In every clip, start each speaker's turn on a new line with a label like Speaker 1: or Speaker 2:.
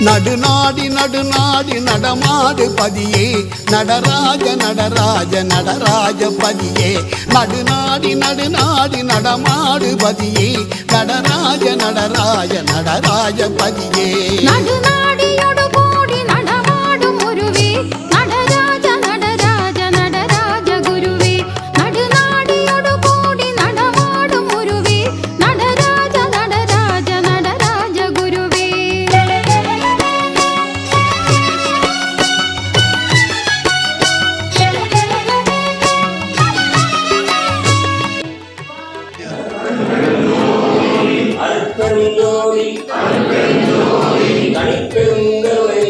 Speaker 1: நடுநாடி நடுநாடி நடமாடு பதியே நடராஜ நடராஜ நடராஜ பதியே நடுநாடி நடுநாடி நடமாடு பதியே நடராஜ நடராஜ நடராஜ பதியே
Speaker 2: நடுநாடியோடு கூடி நடமாடும் குருவே நடராஜ நடராஜ நடராஜ குருவே நடுநாடியோடு கூடி நடமாடும் குருவே நடராஜ நடராஜ நடராஜ குருவே
Speaker 3: அருட்பெருஞ்சோதி தனிப்பெருங்கருணை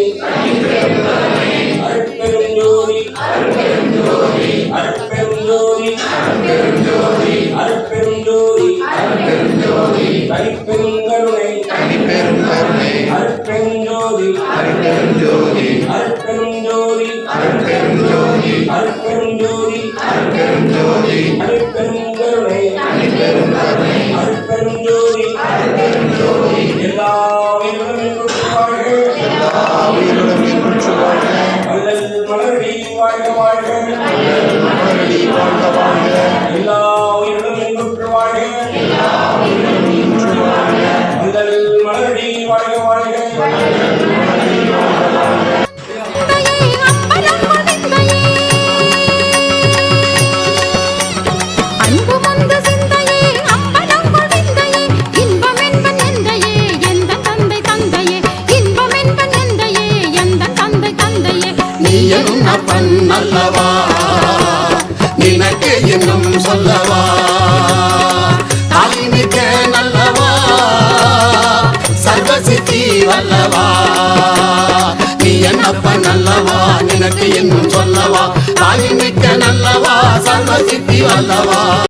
Speaker 3: அருட்பெருஞ்சோதி அருட்பெருஞ்சோதி அருட்பெருஞ்சோதி தனிப்பெருங்கருணை அருட்பெருஞ்சோதி அருட்பெருஞ்சோதி அருட்பெருஞ்சோதி தனிப்பெருங்கருணை அருட்பெருஞ்சோதி எல்லா உயிரிலும் இன்புற்று வாழ்க வள்ளல் மலரடி வாழ்க வாழ்க எல்லா உயிரிலும் இன்புற்று வாழ்க வள்ளல் மலரடி வாழ்க வாழ்க
Speaker 1: நல்லவா நினக்கு இன்னும் சொல்லவா தாய்மிக்க நல்லவா சர்வசித்தி வல்லவா நீ என்னப்ப நல்லவா நினக்கு இன்னும் சொல்லவா தாய்மிக்க நல்லவா சர்வசித்தி வல்லவா